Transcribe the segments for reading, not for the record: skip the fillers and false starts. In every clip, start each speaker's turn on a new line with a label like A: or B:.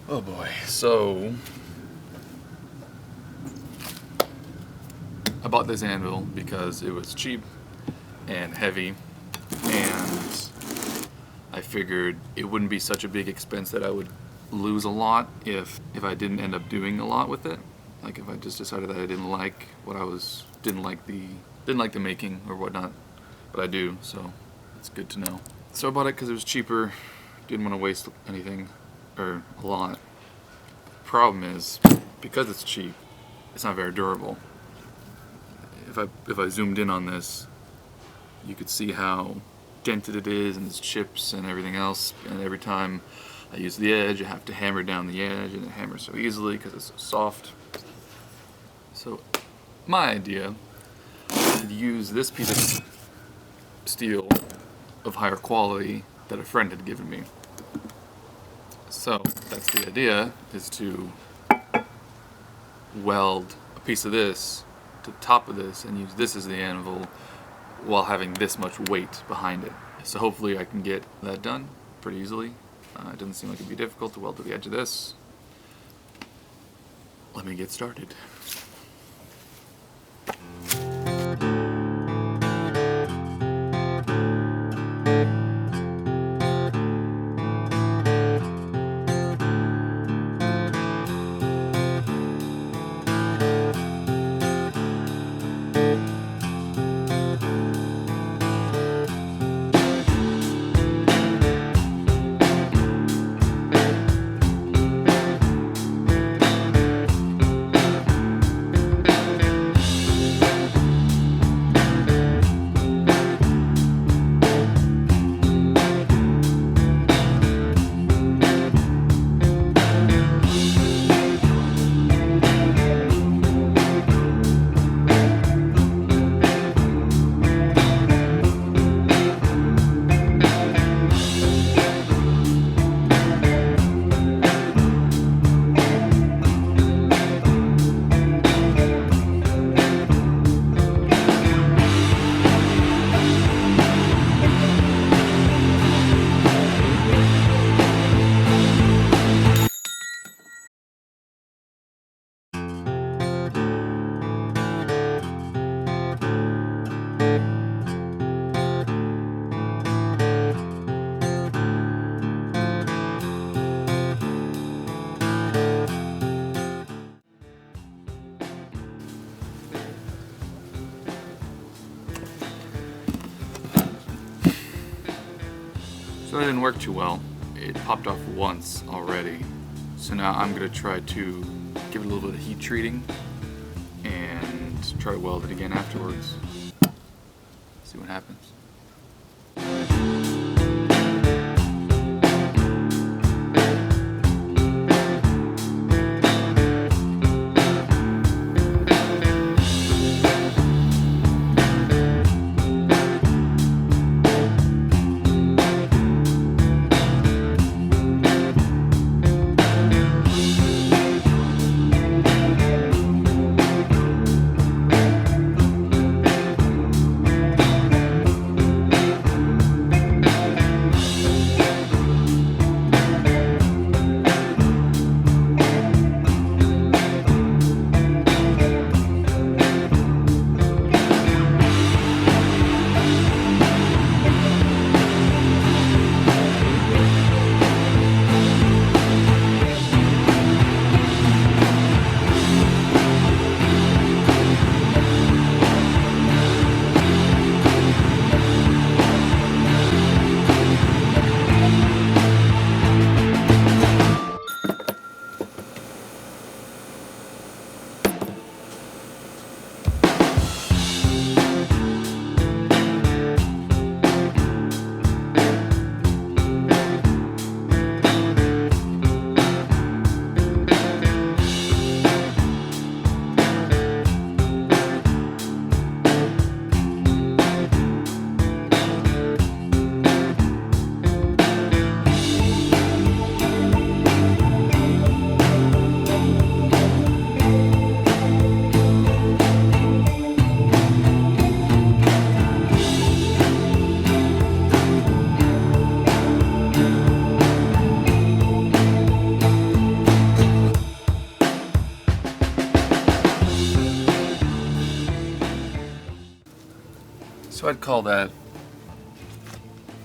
A: Oh boy, so I bought this anvil because it was cheap and heavy, and I figured it wouldn't be such a big expense that I would lose a lot if I didn't end up doing a lot with it. Like if I just decided that I didn't like what I was, didn't like the making or whatnot, but I do, so it's good to know. So I bought it because it was cheaper, didn't want to waste anything, or a lot. Problem is, because it's cheap, it's not very durable. If I zoomed in on this, you could see how dented it is, and there's chips and everything else, and every time I use the edge, I have to hammer down the edge, and it hammers so easily because it's so soft. So my idea is to use this piece of steel of higher quality that a friend had given me. So that's the idea, is to weld a piece of this to the top of this and use this as the anvil while having this much weight behind it. So hopefully I can get that done pretty easily. It doesn't seem like it'd be difficult to weld to the edge of this. Let me get started. So that didn't work too well. It popped off once already. So now I'm gonna try to give it a little bit of heat treating and try to weld it again afterwards. See what happens. So I'd call that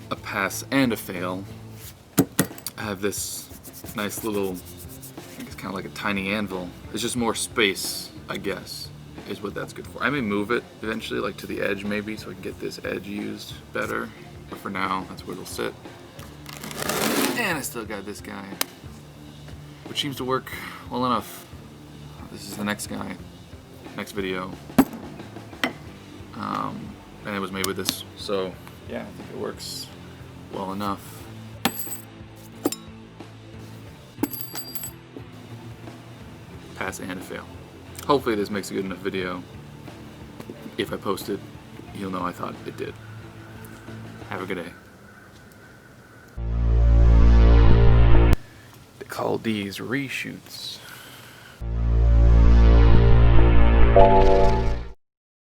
A: a pass and a fail. I have this nice little, I think it's kind of like a tiny anvil. It's just more space, I guess, is what that's good for. I may move it eventually, like to the edge maybe, so I can get this edge used better. But for now, that's where it'll sit. And I still got this guy, which seems to work well enough. This is the next guy, next video. And it was made with this, so yeah, I think it works well enough. Pass and a fail. Hopefully this makes a good enough video. If I post it, you'll know I thought it did. Have a good day. They call these reshoots.